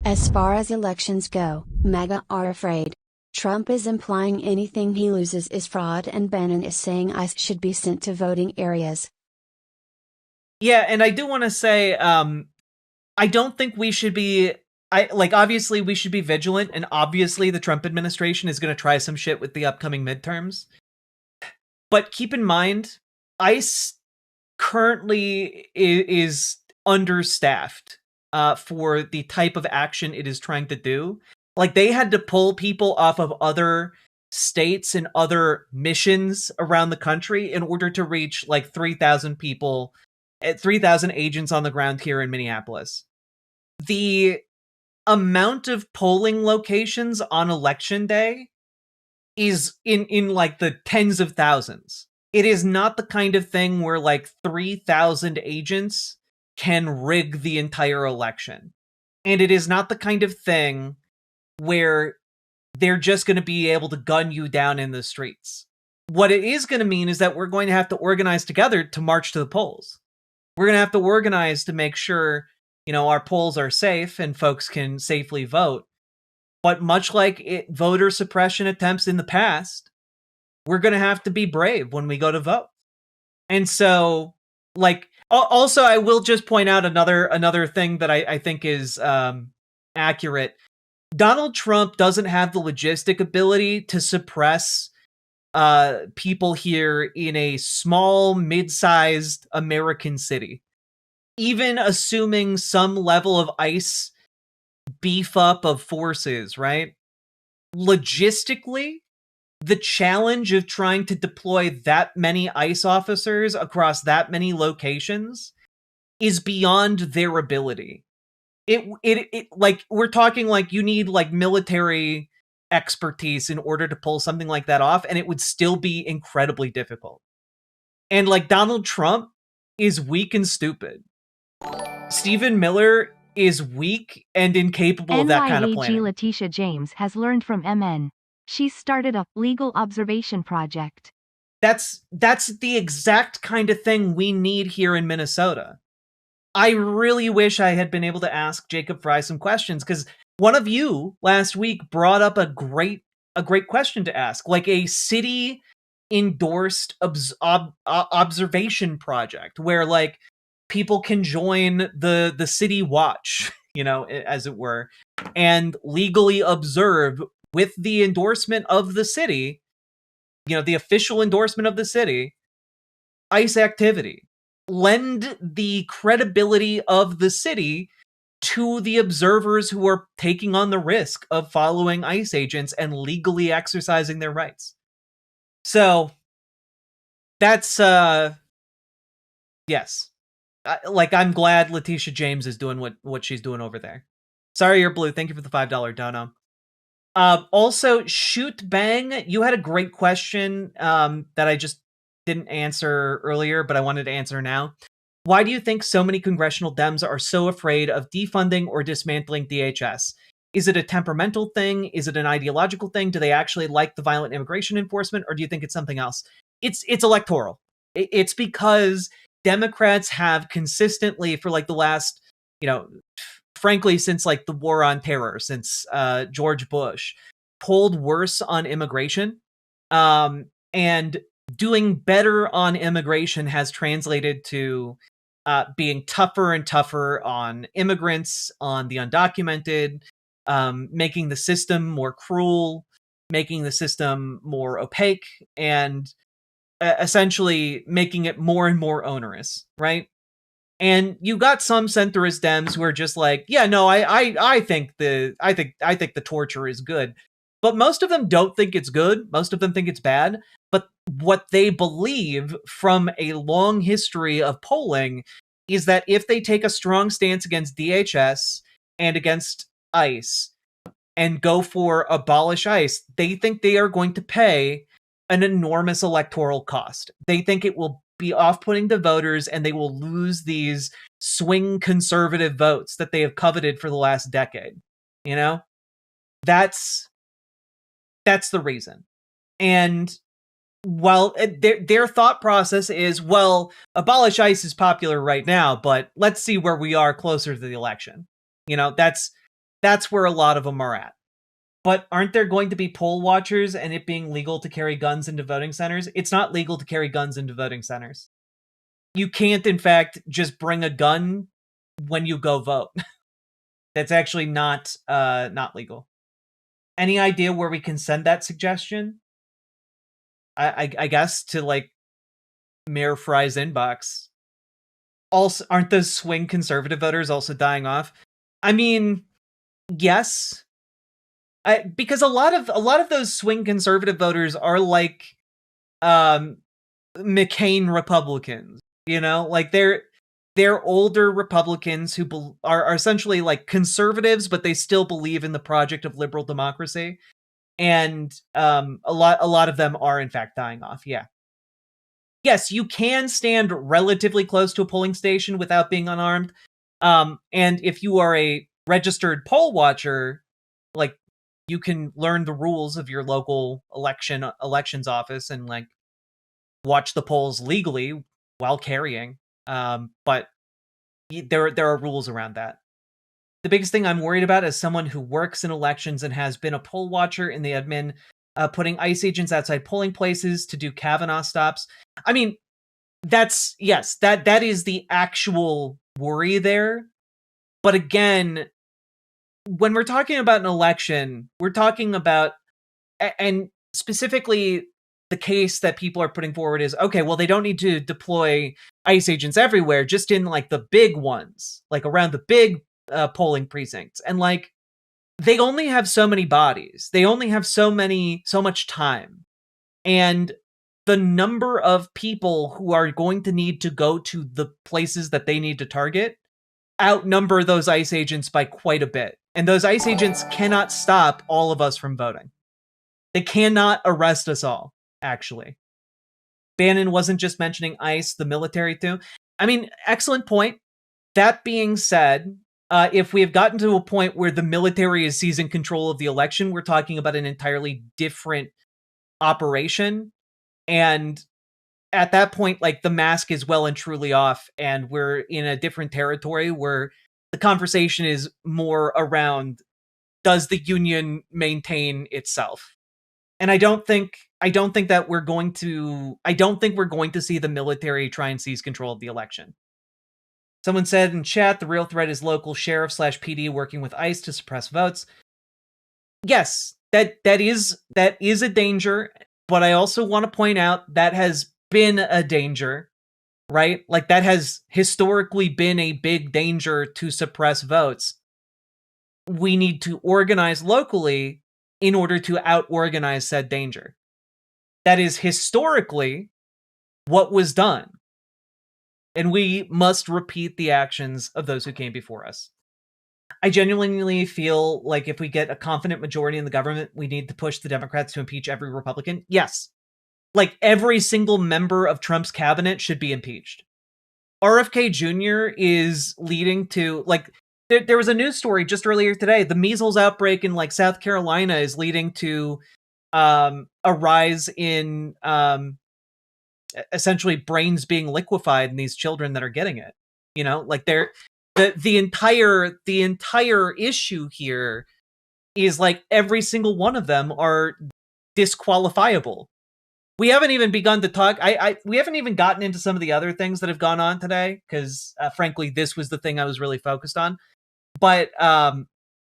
As far as elections go, MAGA are afraid. Trump is implying anything he loses is fraud, and Bannon is saying ICE should be sent to voting areas. Yeah, and I do want to say, I don't think we should be. Obviously we should be vigilant, and obviously the Trump administration is going to try some shit with the upcoming midterms. But keep in mind, ICE currently is understaffed for the type of action it is trying to do. Like, they had to pull people off of other states and other missions around the country in order to reach like 3,000 people, 3,000 agents on the ground here in Minneapolis. The amount of polling locations on election day is in like the tens of thousands. It is not the kind of thing where like 3,000 agents can rig the entire election. And it is not the kind of thing where they're just going to be able to gun you down in the streets. What it is going to mean is that we're going to have to organize together to march to the polls. We're going to have to organize to make sure, our polls are safe and folks can safely vote. But much like voter suppression attempts in the past, we're going to have to be brave when we go to vote. And so, also, I will just point out another thing that I think is accurate. Donald Trump doesn't have the logistic ability to suppress people here in a small, mid-sized American city. Even assuming some level of ICE beef up of forces, right? Logistically, the challenge of trying to deploy that many ICE officers across that many locations is beyond their ability. It like, we're talking like you need like military expertise in order to pull something like that off, and it would still be incredibly difficult. And like, Donald Trump is weak and stupid. Stephen Miller is weak and incapable of that kind of planning. Letitia James has learned from MN. She's started a legal observation project. That's the exact kind of thing we need here in Minnesota. I really wish I had been able to ask Jacob Fry some questions, because one of you last week brought up a great question to ask, like a city endorsed observation project where like people can join the city watch, as it were, and legally observe with the endorsement of the city, the official endorsement of the city, ICE activity. Lend the credibility of the city to the observers who are taking on the risk of following ICE agents and legally exercising their rights. So that's yes. I'm glad Letitia James is doing what she's doing over there. Sorry, you're blue. Thank you for the $5 dono. Also, Shoot Bang, you had a great question that I just didn't answer earlier, but I wanted to answer now. Why do you think so many congressional Dems are so afraid of defunding or dismantling DHS? Is it a temperamental thing? Is it an ideological thing? Do they actually like the violent immigration enforcement, or do you think it's something else? It's electoral. It's because Democrats have consistently, for like the last, frankly, since like the war on terror, since George Bush, pulled worse on immigration. And doing better on immigration has translated to being tougher and tougher on immigrants, on the undocumented, making the system more cruel, making the system more opaque, and essentially making it more and more onerous, right? And you got some centrist Dems who are just like, yeah, no, I think the torture is good. But most of them don't think it's good. Most of them think it's bad. But what they believe from a long history of polling is that if they take a strong stance against DHS and against ICE and go for abolish ICE, they think they are going to pay an enormous electoral cost. They think it will be off-putting to voters, and they will lose these swing conservative votes that they have coveted for the last decade. That's the reason. And while their thought process is, well, abolish ICE is popular right now, but let's see where we are closer to the election. That's That's where a lot of them are at. But aren't there going to be poll watchers and it being legal to carry guns into voting centers? It's not legal to carry guns into voting centers. You can't, in fact, just bring a gun when you go vote. That's actually not legal. Any idea where we can send that suggestion? I guess to like Mayor Fry's inbox. Also, aren't those swing conservative voters also dying off? I mean, yes. Because a lot of those swing conservative voters are like McCain Republicans, you know, like they're older Republicans who are essentially like conservatives, but they still believe in the project of liberal democracy, and a lot of them are in fact dying off. Yeah, yes, you can stand relatively close to a polling station without being unarmed, and if you are a registered poll watcher, like, you can learn the rules of your local elections office and like watch the polls legally while carrying. But there are rules around that. The biggest thing I'm worried about as someone who works in elections and has been a poll watcher in the admin, putting ICE agents outside polling places to do Kavanaugh stops. I mean, that is the actual worry there. But again, when we're talking about an election, we're talking about, and specifically the case that people are putting forward is, okay, well, they don't need to deploy ICE agents everywhere, just in like the big ones, like around the big polling precincts. And like, they only have so many bodies. They only have so much time. And the number of people who are going to need to go to the places that they need to target outnumber those ICE agents by quite a bit. And those ICE agents cannot stop all of us from voting. They cannot arrest us all, actually. Bannon wasn't just mentioning ICE, the military too. I mean, excellent point. That being said, if we have gotten to a point where the military is seizing control of the election, we're talking about an entirely different operation. And at that point, like, the mask is well and truly off, and we're in a different territory where the conversation is more around, does the union maintain itself? And I don't think we're going to see the military try and seize control of the election. Someone said in chat, the real threat is local sheriff / PD working with ICE to suppress votes. Yes, that is a danger, but I also want to point out that has been a danger, right? Like, that has historically been a big danger to suppress votes. We need to organize locally in order to out-organize said danger. That is historically what was done. And we must repeat the actions of those who came before us. I genuinely feel like if we get a confident majority in the government, we need to push the Democrats to impeach every Republican. Yes. Like, every single member of Trump's cabinet should be impeached. RFK Jr. is leading to, like, there was a news story just earlier today. The measles outbreak in like South Carolina is leading to a rise in essentially brains being liquefied in these children that are getting it. You know, like, the entire issue here is like every single one of them are disqualifiable. We haven't even begun to talk. We haven't even gotten into some of the other things that have gone on today, because frankly, this was the thing I was really focused on. But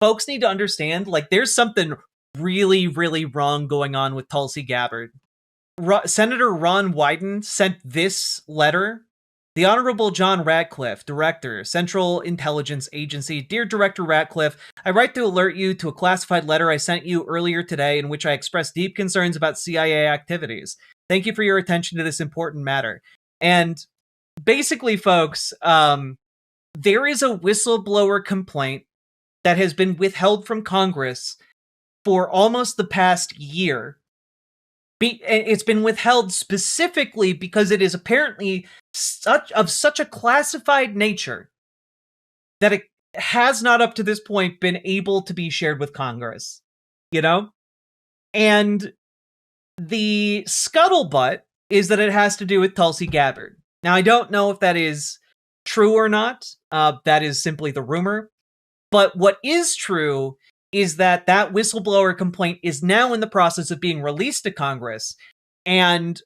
folks need to understand, like, there's something really, really wrong going on with Tulsi Gabbard. Senator Ron Wyden sent this letter. The Honorable John Ratcliffe, Director, Central Intelligence Agency. Dear Director Ratcliffe, I write to alert you to a classified letter I sent you earlier today in which I expressed deep concerns about CIA activities. Thank you for your attention to this important matter. And basically, folks, there is a whistleblower complaint that has been withheld from Congress for almost the past year. It's been withheld specifically because it is apparently such a classified nature that it has not up to this point been able to be shared with Congress, you know? And the scuttlebutt is that it has to do with Tulsi Gabbard. Now, I don't know if that is true or not. That is simply the rumor. But what is true is that that whistleblower complaint is now in the process of being released to Congress. And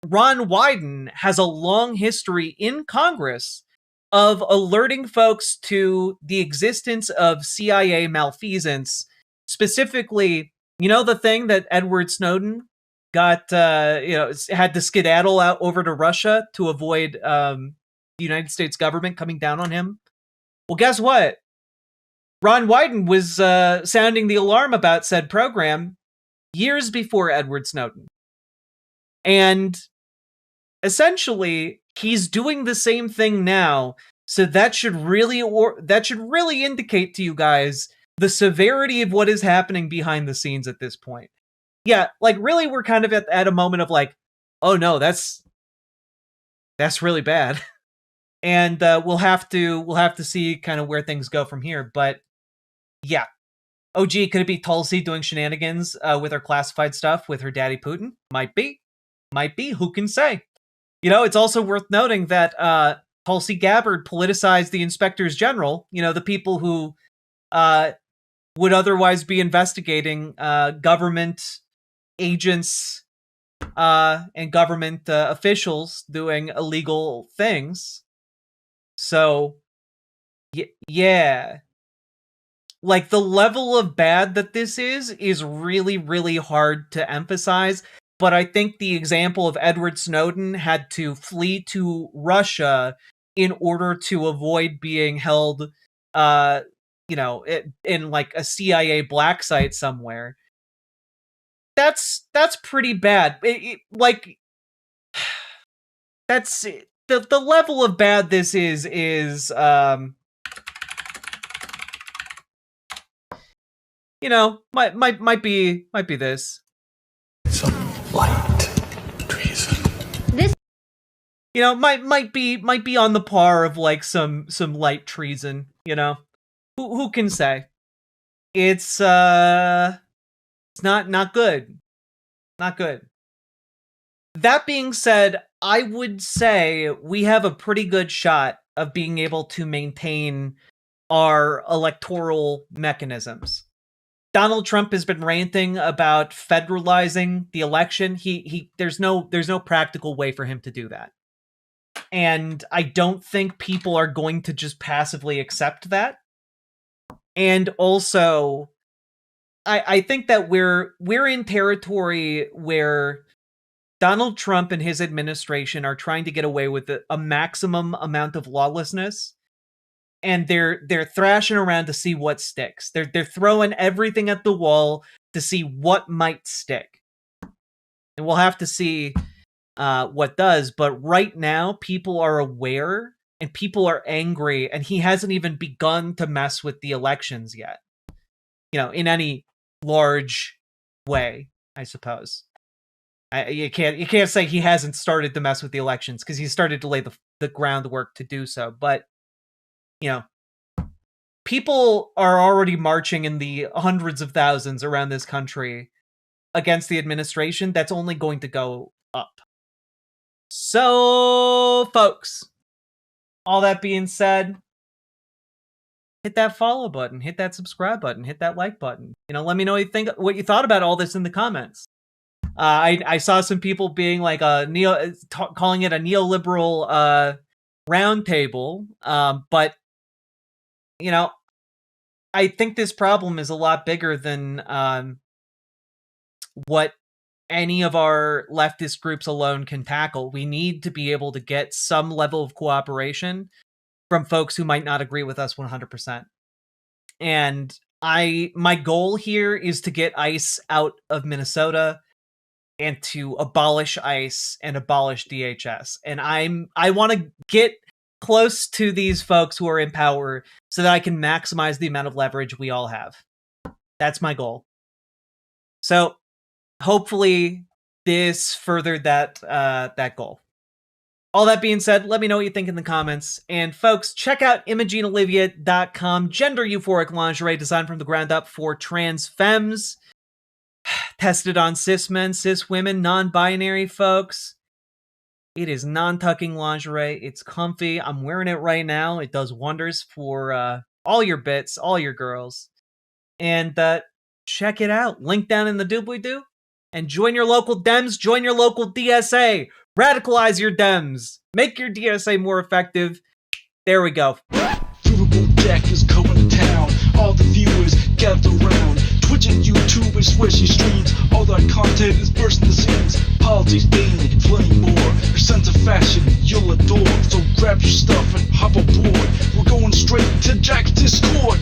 Ron Wyden has a long history in Congress of alerting folks to the existence of CIA malfeasance. Specifically, you know, the thing that Edward Snowden got, had to skedaddle out over to Russia to avoid the United States government coming down on him? Well, guess what? Ron Wyden was sounding the alarm about said program years before Edward Snowden. And essentially, he's doing the same thing now. So that should really indicate to you guys the severity of what is happening behind the scenes at this point. Yeah, like really, we're kind of at a moment of like, oh no, that's really bad, and we'll have to see kind of where things go from here. But yeah, oh gee, could it be Tulsi doing shenanigans with her classified stuff with her daddy Putin? Might be. Who can say? You know, it's also worth noting that Tulsi Gabbard politicized the inspectors general, you know, the people who would otherwise be investigating government agents and government officials doing illegal things. So, yeah. Like, the level of bad that this is really, really hard to emphasize. But I think the example of Edward Snowden had to flee to Russia in order to avoid being held, in like a CIA black site somewhere. That's pretty bad. That's the level of bad this is might be this. Some light treason. This, you know, might be on the par of like some light treason, you know. Who can say? It's not good. Not good. That being said, I would say we have a pretty good shot of being able to maintain our electoral mechanisms. Donald Trump has been ranting about federalizing the election. There's no practical way for him to do that. And I don't think people are going to just passively accept that. And also, I think that we're in territory where Donald Trump and his administration are trying to get away with a maximum amount of lawlessness. And they're thrashing around to see what sticks. They're throwing everything at the wall to see what might stick. And we'll have to see what does. But right now, people are aware and people are angry, and he hasn't even begun to mess with the elections yet. You know, in any large way, I suppose. You can't say he hasn't started to mess with the elections, because he started to lay the groundwork to do so. But you know, people are already marching in the hundreds of thousands around this country against the administration. That's only going to go up. So, folks, all that being said, hit that follow button, hit that subscribe button, hit that like button. You know, let me know what you thought about all this in the comments. I saw some people being like calling it a neoliberal roundtable, but you know, I think this problem is a lot bigger than what any of our leftist groups alone can tackle. We need to be able to get some level of cooperation from folks who might not agree with us 100%. And my goal here is to get ICE out of Minnesota and to abolish ICE and abolish DHS. And I want to get close to these folks who are in power so that I can maximize the amount of leverage we all have. That's my goal. So hopefully this furthered that goal. All that being said, let me know what you think in the comments. And folks, check out ImogeneOlivia.com, gender euphoric lingerie designed from the ground up for trans femmes. Tested on cis men, cis women, non-binary folks. It is non-tucking lingerie. It's comfy. I'm wearing it right now. It does wonders for all your bits, all your girls. And check it out. Link down in the doobly-doo. And join your local Dems, join your local DSA. Radicalize your Dems. Make your DSA more effective. There we go. Riverboat Jack is coming to town. All the viewers gather round. Twitch and YouTube and swishy streams. All that content is bursting the seams. Politics, gaming, plenty more. Your sense of fashion you'll adore. So grab your stuff and hop aboard. We're going straight to Jack's Discord.